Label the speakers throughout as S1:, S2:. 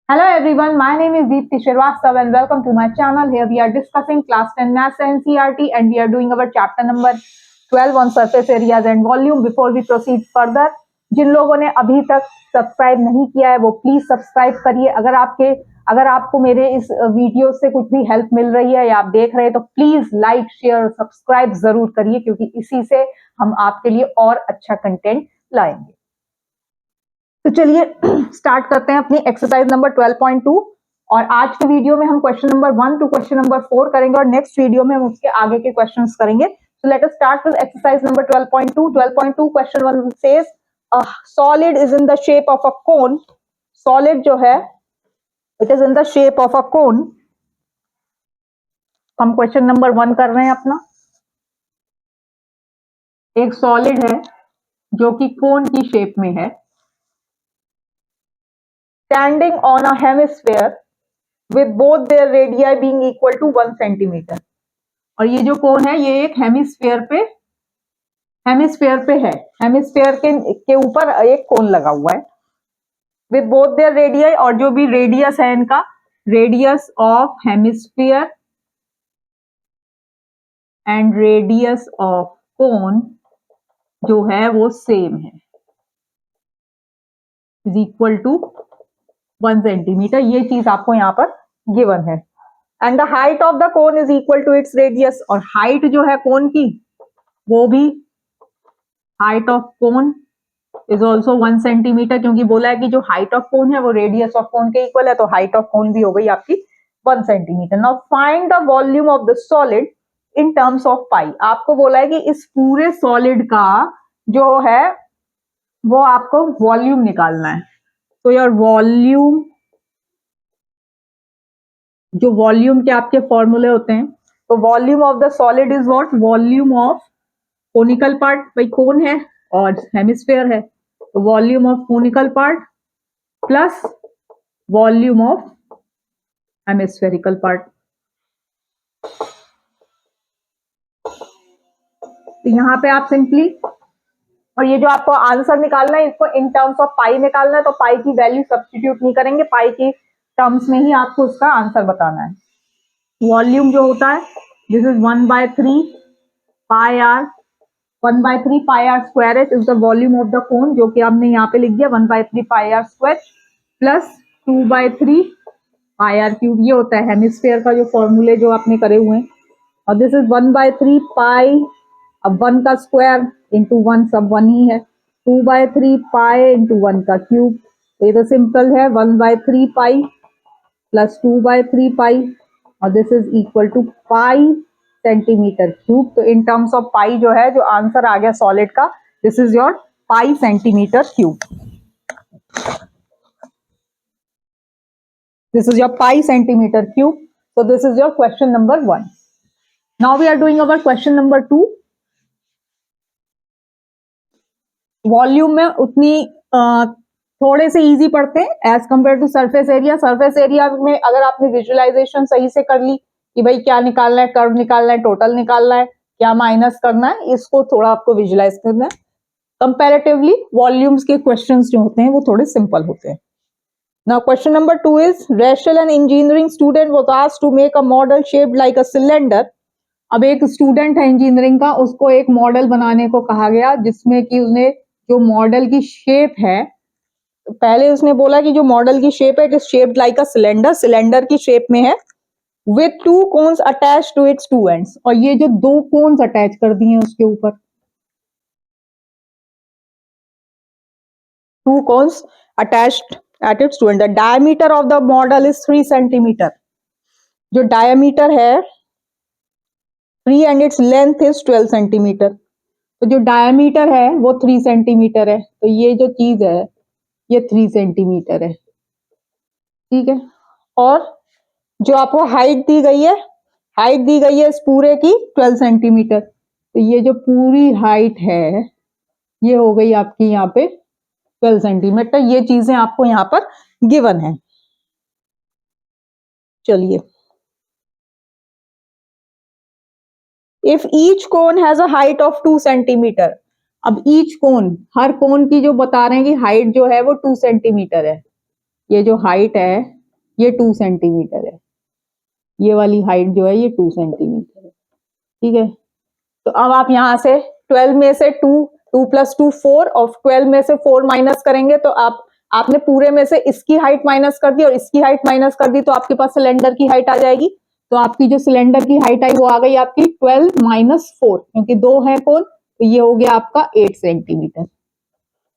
S1: Hello everyone, my name is Deepti Shrivastava and welcome to my channel. Here we are discussing class 10 Maths NCERT and we are doing our chapter number 12 on surface areas and volume. Before we proceed further, जिन लोगों ने अभी तक subscribe नहीं किया है वो please subscribe करिए। अगर आपको मेरे इस वीडियो से कुछ भी हेल्प मिल रही है या आप देख रहे हैं तो प्लीज लाइक शेयर और सब्सक्राइब जरूर करिए क्योंकि इसी से हम आपके लिए और अच्छा कंटेंट लाएंगे। तो चलिए स्टार्ट करते हैं अपनी एक्सरसाइज नंबर 12.2 और आज के वीडियो में हम question number 1 to question number 4 करेंगे और नेक्स्ट वीडियो में हम उसके आगे के क्वेश्चंस करेंगे। So let us start with exercise number 12.2 question 1 says a solid is in the shape of a cone. Solid जो है it is in the shape of a cone. हम क्वेश्चन नंबर 1 कर रहे हैं अपना। एक सॉलिड है जो कि कोन की शेप में है, standing on a hemisphere with both their radii being equal to 1 centimeter। और ये जो कोन है ये एक हेमिस्फीयर पे है। हेमिस्फीयर के ऊपर एक कोन लगा हुआ है with both their radii और जो भी रेडियस है इनका, radius of hemisphere and radius of cone जो है वो सेम है, इज इक्वल टू 1 सेंटीमीटर। ये चीज आपको यहाँ पर गिवन है। And the height of the cone is equal to its radius. और हाइट जो है कोन की वो भी, height of cone is also 1 centimetre, क्योंकि बोला है कि जो हाइट ऑफ कोन है वो रेडियस ऑफ कोन के इक्वल है, तो हाइट ऑफ कोन भी हो गई आपकी 1 centimetre. Now find the volume of the solid in terms of pi. आपको बोला है कि इस पूरे सॉलिड का जो है वो आपको वॉल्यूम निकालना है। तो यार वॉल्यूम, जो वॉल्यूम के आपके फॉर्मूले होते हैं, तो volume of the solid is what, volume of conical part, भाई कोन है और हेमिस्फीयर है, तो volume of conical part plus volume of hemispherical part. तो यहां पे आप सिंपली, और ये जो आपको आंसर निकालना है इसको इन टर्म्स ऑफ पाई निकालना है, तो पाई की वैल्यू सब्स्टिट्यूट नहीं करेंगे, पाई की टर्म्स में ही आपको उसका आंसर बताना है। वॉल्यूम जो होता है this is 1/3 pi R, 1/3 pi R square is the volume of the cone, जो कि हमने यहाँ पे लिख दिया 1/3 pi R square plus 2/3 pi R cube. ये होता है हेमिस्फीयर का जो फॉर्मूले जो आपने करे हुए हैं। और दिस इज 1/3 पाई, अब 1 का स्क्वायर इंटू 1 सब 1 ही है, 2/3 पाई इंटू 1 का क्यूब। तो ये तो सिंपल है, 1/3 पाई प्लस 2/3 पाई और this is equal to pi centimetre cube. तो इन टर्म्स ऑफ पाई जो है, जो आंसर आ गया सॉलिड का, this is your pi centimetre cube. This is your pi centimetre cube. So this is your question number 1. Now we are doing our question number 2. Volume में उतनी थोड़े से easy पढ़ते हैं as compare to surface area. Surface area में अगर आपने visualisation सही से कर ली कि भाई क्या निकालना है, कर्व निकालना है, टोटल निकालना है, क्या माइनस करना है, इसको थोड़ा आपको विजुअलाइज करना है। कंपैरेटिवली वॉल्यूम्स के क्वेश्चंस जो होते हैं वो थोड़े सिंपल होते हैं। Now question number 2 is Rachel an engineering student was asked to make a model shaped like a cylinder. अब एक स्टूडेंट है इंजीनियरिंग का, उसको एक मॉडल बनाने को कहा गया जिसमें कि उसने जो मॉडल की शेप है, पहले उसने बोला कि जो मॉडल की शेप है it is shaped like a cylinder, cylinder की शेप में है, with 2 cones attached to its 2 ends. और ये जो 2 कोन्स अटैच कर दिए हैं उसके ऊपर, 2 cones attached at its 2 end the diameter of the model is 3 centimetre. जो डायमीटर है 3 and its length is 12 centimetre. तो जो डायमीटर है वो 3 सेंटीमीटर है, तो ये जो चीज है ये 3 सेंटीमीटर है, ठीक है। और जो आपको हाइट दी गई है, हाइट दी गई है इस पूरे की 12 सेंटीमीटर। तो ये जो पूरी हाइट है ये हो गई आपकी यहाँ पे 12 सेंटीमीटर। ये चीजें आपको यहाँ पर गिवन है। चलिए, if each cone has a height of 2 centimetre. अब ईच कोन, हर कोन की जो बता रहे हैं कि हाइट जो है वो 2 सेंटीमीटर है। ये जो हाइट है ये 2 सेंटीमीटर है, ये वाली हाइट जो है ये 2 सेंटीमीटर है, ठीक है। तो अब आप यहाँ से 12 में से 2 प्लस 2 4 और 12 में से 4 माइनस करेंगे तो आपने पूरे में से इसकी हाइट माइनस कर दी और इसकी हाइट माइनस कर दी तो आपके पास सिलेंडर की हाइट आ जाएगी। तो आपकी जो सिलेंडर की हाइट आई वो आ गई आपकी 12 माइनस 4, क्योंकि 2 है कोण, तो ये हो गया आपका 8 सेंटीमीटर।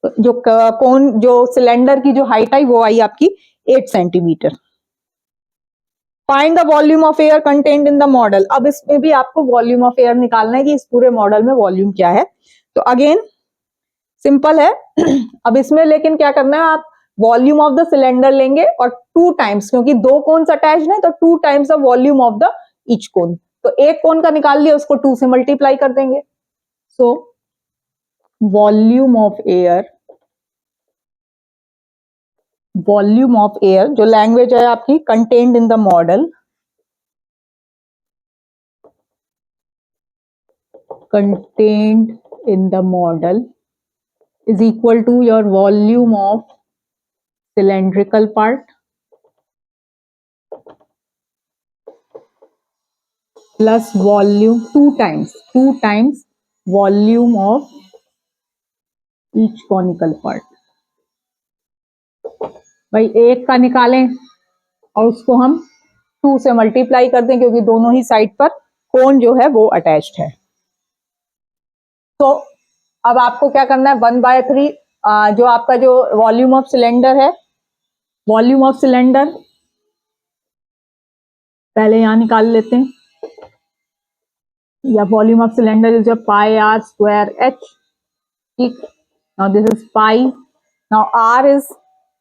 S1: तो जो कोण जो सिलेंडर की जो हाइट आई वो आई आपकी 8 centimetre. Find the volume of air contained in the model. अब इसमें भी आपको वॉल्यूम ऑफ एयर निकालना है कि इस पूरे मॉडल में वॉल्यूम क्या है। तो अगेन सिंपल है। अब इसमें लेकिन क्या करना है, आप वॉल्यूम ऑफ द सिलेंडर लेंगे और 2 टाइम्स, क्योंकि 2 कोन्स अटैच्ड है तो 2 times the volume of the each cone. तो एक कोन का निकाल लिया, उसको 2 से मल्टीप्लाई कर देंगे। सो वॉल्यूम ऑफ एयर जो लैंग्वेज है आपकी contained in the model, contained in the model is equal to your volume of cylindrical part plus volume 2 times volume of each conical part। भाई एक का निकालें और उसको हम 2 से मल्टीप्लाई कर दें, क्योंकि दोनों ही साइड पर कोन जो है वो अटैच्ड है। तो अब आपको क्या करना है, 1/3 जो आपका जो वॉल्यूम ऑफ सिलेंडर है, वॉल्यूम ऑफ सिलेंडर पहले यहां निकाल लेते हैं, या volume of cylinder is pi R square H, ठीक। Now this is pi, now R is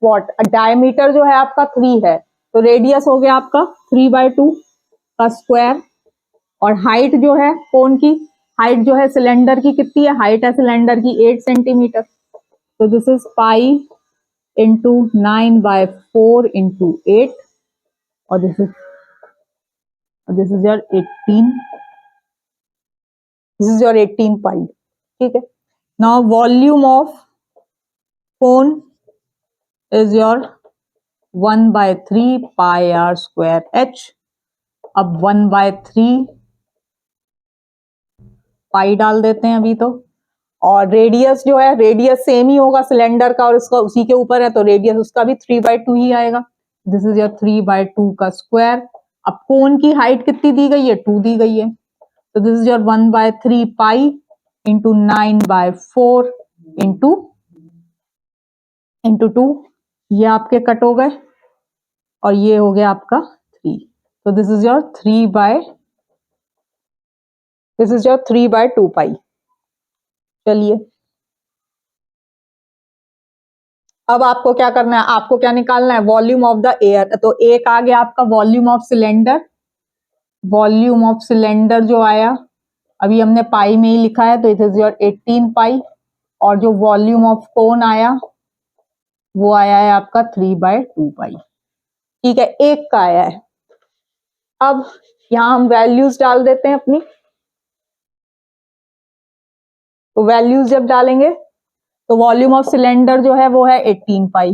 S1: what, diameter जो है आपका 3 है, तो रेडियस हो गया आपका 3/2 का स्क्वायर, और हाइट जो है कोन की हाइट जो है सिलेंडर की कितनी है, हाइट है सिलेंडर की 8 सेंटीमीटर, तो this is pi into 9/4 into 8, और दिस इज योर 18 पाई, ठीक है। Now volume of cone is your 1/3 pi R square H. अब 1/3 पाई डाल देते हैं अभी तो, और रेडियस जो है, रेडियस सेम ही होगा सिलेंडर का और इसका उसी के ऊपर है, तो रेडियस उसका भी 3/2 ही आएगा। दिस इज योर 3/2 का स्क्वायर। अब कोन की हाइट कितनी दी गई है, 2 दी गई है, तो this is your 1/3 pi into 9/4 into 2, ये आपके कट हो गए और ये हो गया आपका 3, तो दिस इज योर 3/2 पाई। चलिए अब आपको क्या करना है, आपको क्या निकालना है, वॉल्यूम ऑफ द एयर। तो एक आ गया आपका volume of cylinder, volume of cylinder जो आया अभी हमने पाई में ही लिखा है, तो इट इज योर 18 पाई, और जो वॉल्यूम ऑफ कोन आया वो आया है आपका 3/2 पाई, ठीक है, एक का आया है। अब यहां हम वैल्यूज डाल देते हैं अपनी, तो वैल्यूज जब डालेंगे तो वॉल्यूम ऑफ सिलेंडर जो है वो है 18 पाई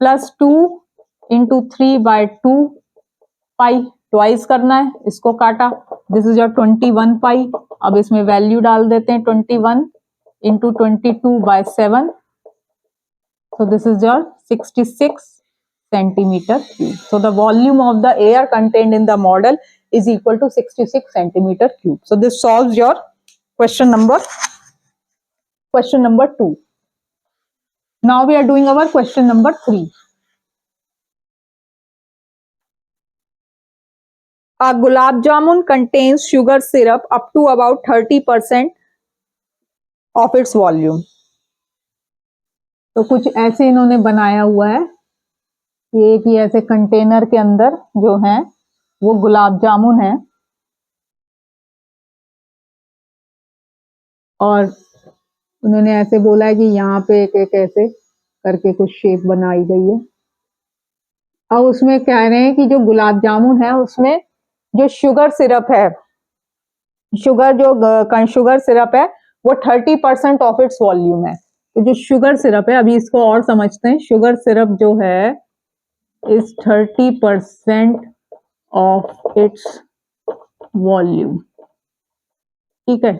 S1: प्लस 2 इंटू 3/2 पाई, ट्वाइस करना है, इसको काटा, दिस इज योर 21 पाई। अब इसमें वैल्यू डाल देते हैं 21 into 22/7, so this is your 66 centimeter cube. So the volume of the air contained in the model is equal to 66 centimeter cube. So this solves your question number 2. Now we are doing our question number 3. A gulab jamun contains sugar syrup up to about 30% of its volume. तो कुछ ऐसे इन्होंने बनाया हुआ है कि एक ही ऐसे कंटेनर के अंदर जो है वो गुलाब जामुन है, और उन्होंने ऐसे बोला है कि यहाँ पे एक एक ऐसे करके कुछ शेप बनाई गई है। अब उसमें कह रहे हैं कि जो गुलाब जामुन है उसमें जो शुगर सिरप है, शुगर सिरप है वो 30% ऑफ इट्स वॉल्यूम है। तो जो शुगर सिरप है, अभी इसको और समझते हैं, शुगर सिरप जो है is 30% of its volume. ठीक है.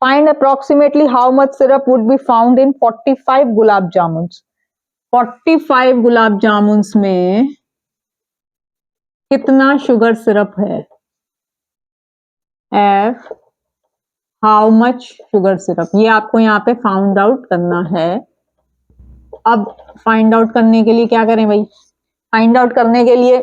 S1: Find approximately how much syrup would be found in 45 गुलाब जामुन्स. 45 गुलाब जामुन्स में कितना शुगर सिरप है? F how much sugar syrup, ये आपको यहाँ पे फाउंड आउट करना है. अब फाइंड आउट करने के लिए क्या करें भाई? फाइंड आउट करने के लिए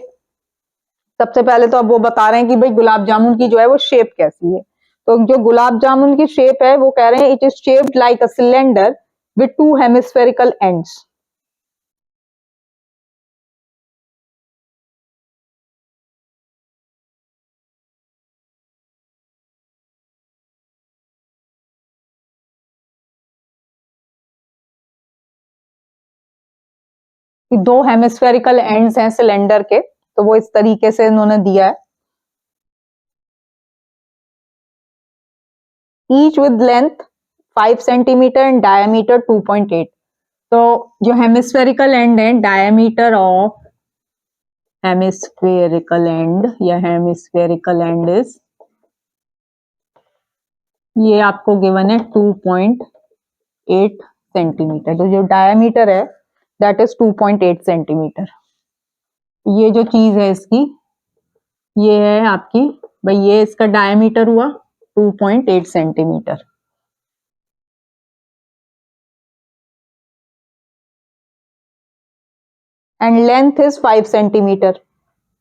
S1: सबसे पहले तो अब वो बता रहे हैं कि भाई गुलाब जामुन की जो है वो शेप कैसी है. तो जो गुलाब जामुन की शेप है वो कह रहे हैं it is shaped like a cylinder with 2 hemispherical ends. दो हेमिस्फेरिकल एंड्स हैं सिलेंडर के, तो वो इस तरीके से इन्होंने दिया है. Each with length 5 centimetre and diameter 2.8. तो जो हेमिस्फेरिकल एंड है, डायमीटर ऑफ हेमिस्फेरिकल एंड या हेमिस्फेरिकल एंड इज, ये आपको गिवन है 2.8 सेंटीमीटर. तो जो डायमीटर है दैट इज 2.8 सेंटीमीटर. ये जो चीज है इसकी, ये है आपकी भाई, ये इसका डायमीटर हुआ 2.8 centimetre. And length is 5 centimetre.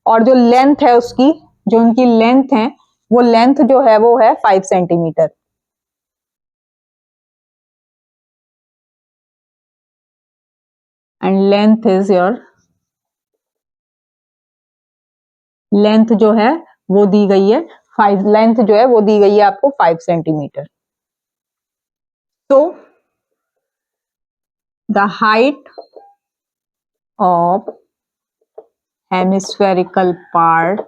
S1: और जो लेंथ है उसकी, जो उनकी लेंथ है, वो लेंथ जो है वो है 5 centimetre. And length is your, length जो है वो दी गई है 5, लेंथ जो है वो दी गई है आपको 5 सेंटीमीटर. तो the height of hemispherical part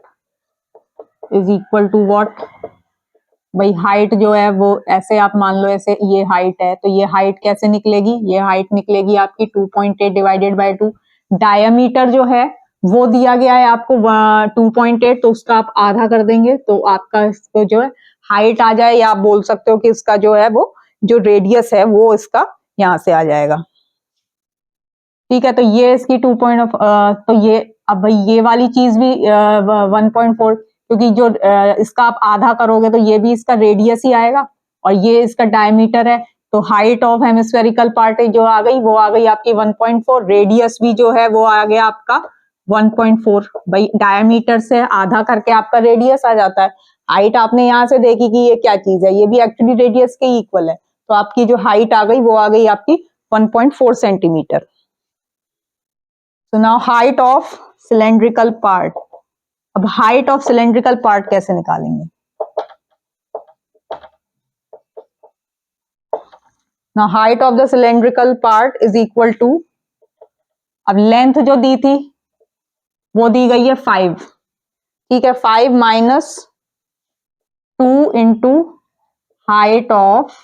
S1: is equal to what? भाई हाइट जो है वो ऐसे आप मान लो, ऐसे ये हाइट है, तो ये हाइट कैसे निकलेगी? ये हाइट निकलेगी आपकी 2.8 डिवाइडेड बाय 2. डायमीटर जो है वो दिया गया है आपको 2.8, तो उसका आप आधा कर देंगे तो आपका इसको जो है हाइट आ जाए, या आप बोल सकते हो कि इसका जो है वो जो रेडियस है वो इसका यहां से आ जाएगा. ठीक है, तो ये इसकी 2 तो ये अब भाई ये वाली चीज भी 1.4, क्योंकि जो इसका आप आधा करोगे तो ये भी इसका रेडियस ही आएगा, और ये इसका डायमीटर है. तो हाइट ऑफ हेमिस्फेरिकल पार्ट जो आ गई वो आ गई आपकी 1.4. रेडियस भी जो है वो आ गया आपका 1.4. भाई डायमीटर से आधा करके आपका रेडियस आ जाता है. हाइट आपने यहाँ से देखी कि ये क्या चीज है, ये भी एक्चुअली रेडियस के इक्वल है. तो आपकी जो हाइट आ गई वो आ गई आपकी 1.4 centimetre. So now height of cylindrical part. अब height of cylindrical part कैसे निकालेंगे? Now height of the cylindrical part is equal to, अब length जो दी थी वो दी गई है 5. ठीक है, 5 माइनस 2 इंटू हाइट ऑफ,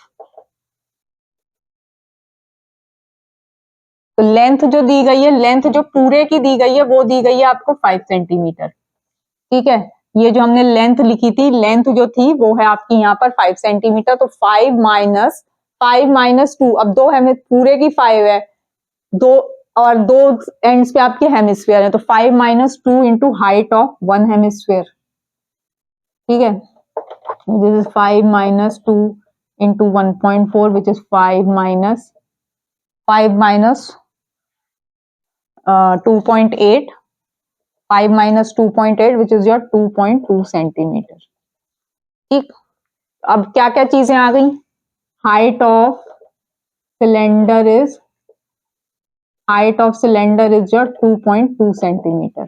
S1: तो लेंथ जो दी गई है, लेंथ जो पूरे की दी गई है वो दी गई है आपको 5 सेंटीमीटर. ठीक है, ये जो हमने लेंथ लिखी थी, लेंथ जो थी वो है आपकी यहाँ पर 5 सेंटीमीटर. तो 5 माइनस 2, अब दो हमें पूरे की 5 है, दो और दो एंड्स पे आपके हेमिस्फीयर है, तो 5 minus 2 into height of 1 hemisphere. ठीक है, this is 5 minus 2 into 1.4 which is 5 minus 2.8. 5 minus 2.8 which is your 2.2 centimetre. ठीक, अब क्या क्या चीजें आ गई? Height of cylinder is your 2.2 centimetre.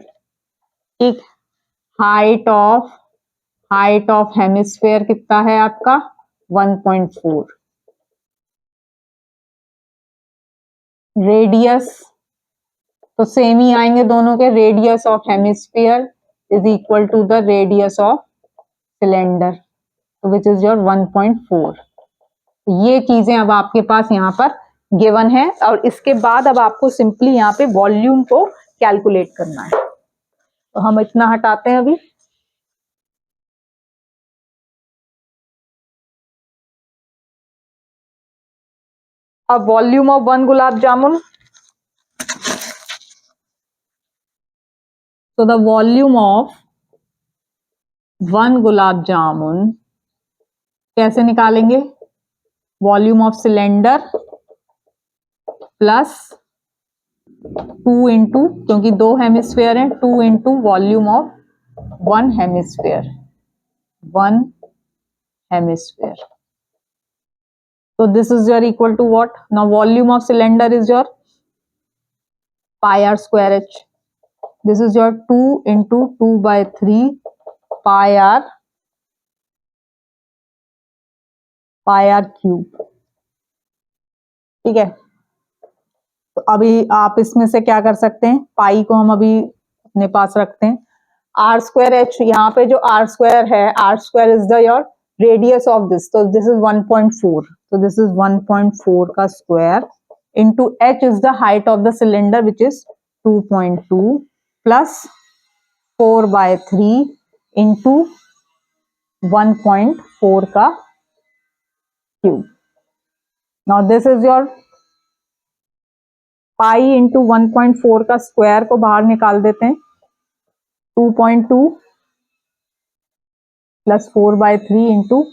S1: ठीक, हाइट ऑफ हेमिस्फेयर कितना है आपका? 1.4. रेडियस तो सेम ही आएंगे दोनों के. Radius of hemisphere is equal to the radius of cylinder which is your 1.4. ये चीजें अब आपके पास यहाँ पर गिवन है, और इसके बाद अब आपको सिंपली यहाँ पे वॉल्यूम को कैलकुलेट करना है। तो हम इतना हटाते हैं अभी। अब वॉल्यूम ऑफ 1 गुलाब जामुन, तो the volume of 1 gulab jamun कैसे निकालेंगे? Volume of cylinder plus 2 into, क्योंकि 2 हेमिस्फेयर है, 2 into volume of 1 hemisphere, 1 hemisphere. So this is your equal to what? Now volume of cylinder is your pi r square h. This is your 2 into 2 by 3 pi r cube. ठीक है, तो अभी आप इसमें से क्या कर सकते हैं, पाई को हम अभी अपने पास रखते हैं। आर स्क्वायर एच, यहाँ पे जो आर स्क्वायर है, R square is the your radius of this, तो दिस इज 1.4, तो दिस इज 1.4 का square into h is the height of the cylinder which is 2.2 plus 4 by 3 into 1.4 का cube. Now this is your pi into 1.4 का square को बाहर निकाल देते हैं, 2.2 plus 4 by 3 into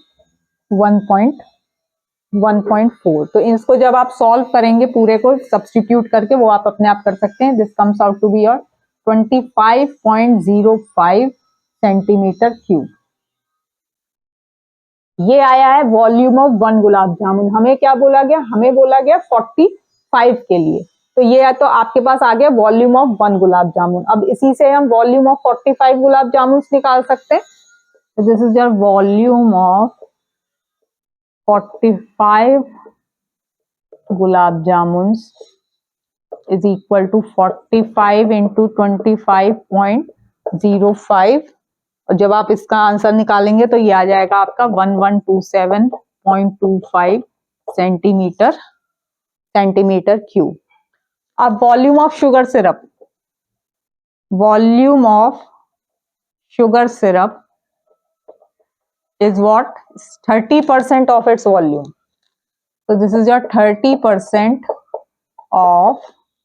S1: 1.4। तो इसको जब आप सॉल्व करेंगे पूरे को सब्स्टिट्यूट करके, वो आप अपने आप कर सकते हैं। This comes out to be your 25.05 centimetre cube. ये आया है वॉल्यूम ऑफ 1 गुलाब जामुन। हमें क्या बोला गया? हमें बोला गया 45 के लिए, तो ये तो आपके पास आ गया वॉल्यूम ऑफ 1 गुलाब जामुन। अब इसी से हम वॉल्यूम ऑफ 45 गुलाब जामुन निकाल सकते हैं। This is your volume of 45 gulab jamun is equal to 45 into 25.05, और जब आप इसका आंसर निकालेंगे तो ये आ जाएगा आपका 1127.25 सेंटीमीटर क्यूब। अब volume of sugar syrup, volume of sugar syrup is what? 30% of its volume. So this is your 30% of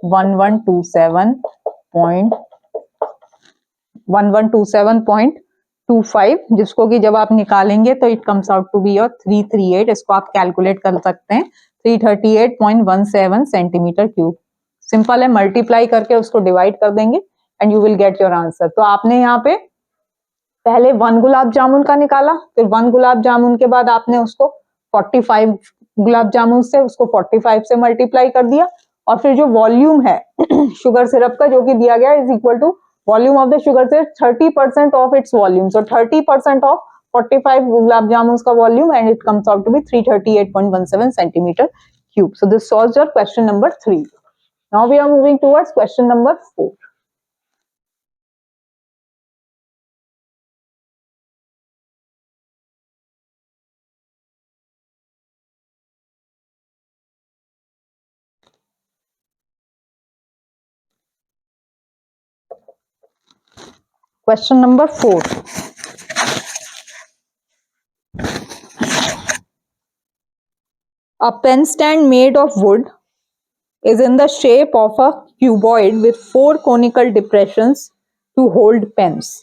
S1: 1127.25, जिसको कि जब आप निकालेंगे तो it comes out to be your 338। इसको आप कैलकुलेट कर सकते हैं, 338.17 सेंटीमीटर क्यूब। सिंपल है, मल्टीप्लाई करके उसको डिवाइड कर देंगे and you will get your answer. तो आपने यहाँ पे पहले 1 गुलाब जामुन का निकाला, फिर 1 गुलाब जामुन के बाद आपने उसको 45 गुलाब जामुन से उसको 45 से मल्टीप्लाई कर दिया, और फिर जो वॉल्यूम है शुगर सिरप का जो कि दिया गया is equal to volume of the sugar syrup 30% of its volume. So 30% of 45 gulab jamun का volume, and it comes out to be 338.17 centimetre cube. So this solves your question number 3। Now we are moving towards question number 4। Question number 4. A pen stand made of wood is in the shape of a cuboid with 4 conical depressions to hold pens.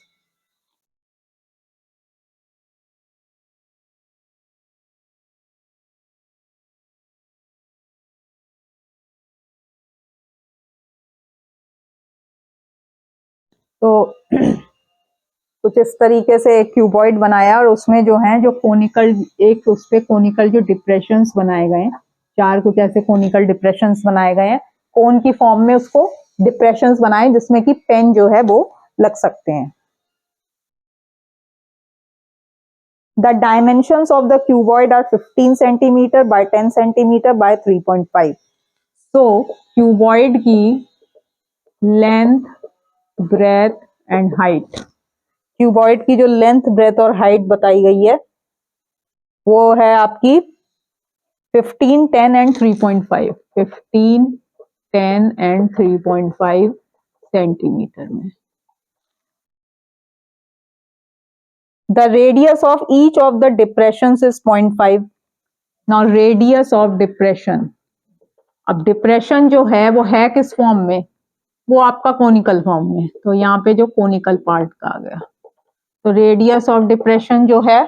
S1: तो कुछ इस तरीके से एक cuboid बनाया, और उसमें जो है जो कोनिकल, एक उस पे कोनिकल जो डिप्रेशंस बनाए गए हैं, 4 कुछ ऐसे कोनिकल डिप्रेशंस बनाए गए हैं, कोन की फॉर्म में उसको डिप्रेशंस बनाए जिसमें कि पेन जो है वो लग सकते हैं। The dimensions of the cuboid are 15 centimeter by 10 centimeter by 3.5. So cuboid की length, breadth and height, cuboid की जो लेंथ, ब्रेथ और हाइट बताई गई है वो है आपकी 15, 10 and 3.5, 15, 10 and 3.5 सेंटीमीटर में। The radius of each of the depressions is 0.5. Now radius of depression, अब डिप्रेशन जो है वो है किस फॉर्म में, वो आपका कोनिकल फॉर्म में, तो यहाँ पे जो कोनिकल पार्ट का आ गया, तो रेडियस ऑफ डिप्रेशन जो है,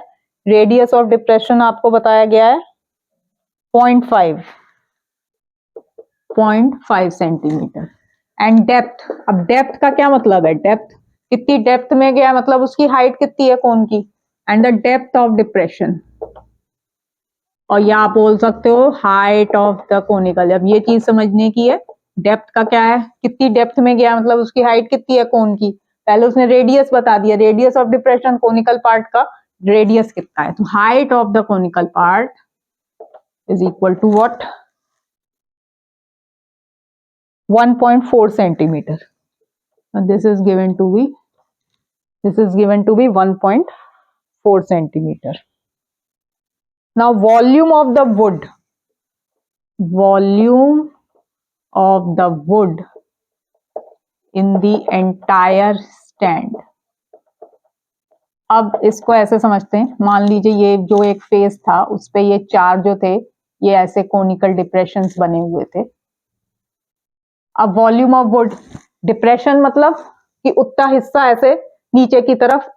S1: रेडियस ऑफ डिप्रेशन आपको बताया गया है 0.5 सेंटीमीटर। एंड डेप्थ, अब डेप्थ का क्या मतलब है, डेप्थ कितनी डेप्थ में गया, मतलब उसकी हाइट कितनी है कोन की, and the depth of depression, और या आप बोल सकते हो हाइट ऑफ द कोनिकल। अब ये चीज समझने की है, डेप्थ का क्या है, कितनी डेप्थ में गया, मतलब उसकी हाइट कितनी है कोन की। पहले उसने रेडियस बता दिया, radius of depression conical part का रेडियस कितना है, तो height of the conical part is equal to what, 1.4 centimetre. This is given to be 1.4 centimeter. Now volume of the wood in the entire stand. अब इसको ऐसे समझते हैं, मान लीजिए ये जो एक फेस था उस पे ये चार जो थे ये ऐसे कोनिकल डिप्रेशंस बने हुए थे। अब वॉल्यूम ऑफ वुड, डिप्रेशन मतलब कि उतना हिस्सा ऐसे नीचे की तरफ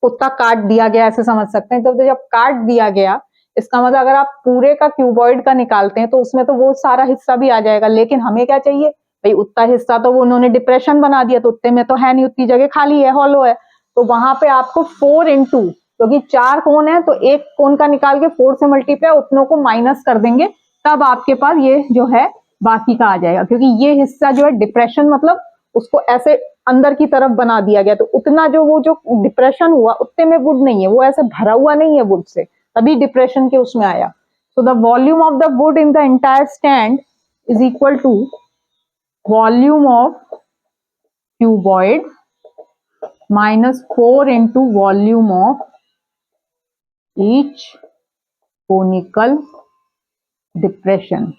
S1: उतना काट दिया गया, ऐसे समझ सकते हैं। तो जब काट दिया गया, इसका मतलब अगर आप पूरे का क्यूबॉइड का निकालते हैं तो उसमें तो वो सारा हिस्सा भी आ जाएगा, लेकिन हमें क्या चाहिए भाई, उतना हिस्सा तो वो उन्होंने डिप्रेशन बना दिया, तो उतने में तो है नहीं, उतनी जगह खाली है, हॉलो है, तो वहां पे आपको 4 into, क्योंकि 4 कोन है तो एक कोन का निकाल के 4 से मल्टीप्लाई उतनों को माइनस कर देंगे, तब आपके पास ये जो है बाकी का आ जाएगा। क्योंकि ये हिस्सा जो है डिप्रेशन मतलब उसको ऐसे अंदर की तरफ बना दिया गया, तो उतना जो वो जो डिप्रेशन हुआ उतने में वुड नहीं है, वो ऐसे भरा हुआ नहीं है वुड से, तभी डिप्रेशन के उसमें आया। So the volume of the wood in the entire stand is equal to volume of cuboid minus 4 into volume of each conical depression,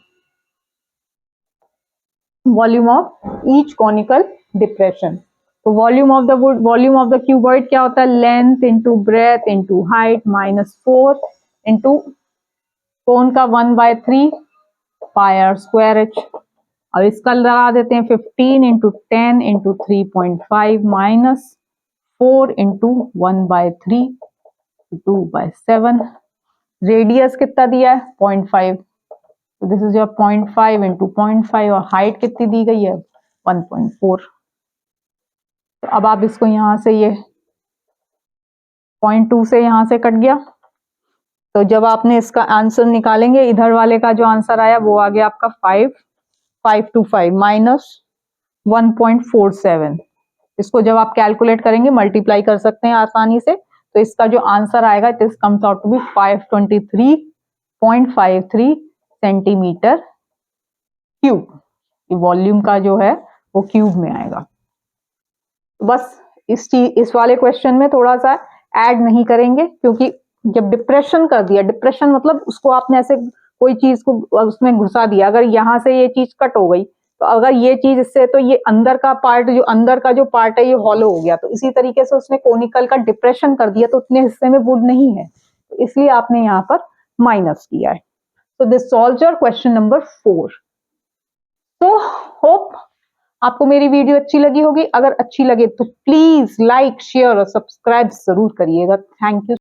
S1: volume of each conical depression. तो volume of the wood, volume of the cuboid क्या होता है, length into breadth into height minus 4 into cone का 1/3 pi R square H. अब इसका लगा देते हैं 15 into 10 into 3.5 minus 4 into 1/3 2/7। Radius कितना दिया है 0.5, तो दिस इज योर 0.5 into 0.5, और हाइट कितनी दी गई है 1.4। तो अब आप इसको यहां से ये 0.2 से यहां से कट गया, तो जब आपने इसका आंसर निकालेंगे, इधर वाले का जो आंसर आया वो आ गया आपका 5.525 माइनस 1.47। इसको जब आप कैलकुलेट करेंगे मल्टीप्लाई कर सकते हैं आसानी से, तो इसका जो आंसर आएगा it is comes out to be 523.53 centimetre cube. Volume का जो है वो क्यूब में आएगा। बस इस वाले क्वेश्चन में थोड़ा सा ऐड नहीं करेंगे, क्योंकि जब डिप्रेशन कर दिया, डिप्रेशन मतलब उसको आपने ऐसे कोई चीज को उसमें घुसा दिया, अगर यहाँ से ये चीज कट हो गई तो अगर ये चीज इससे, तो ये अंदर का पार्ट, जो अंदर का जो पार्ट है ये हॉलो हो गया, तो इसी तरीके से उसने कोनिकल का डिप्रेशन कर दिया, तो उतने हिस्से में वुड नहीं है, तो इसलिए आपने यहाँ पर माइनस किया है। So this solves your question number 4. So hope आपको मेरी वीडियो अच्छी लगी होगी। अगर अच्छी लगे तो प्लीज लाइक, शेयर और सब्सक्राइब जरूर करिएगा। Thank you.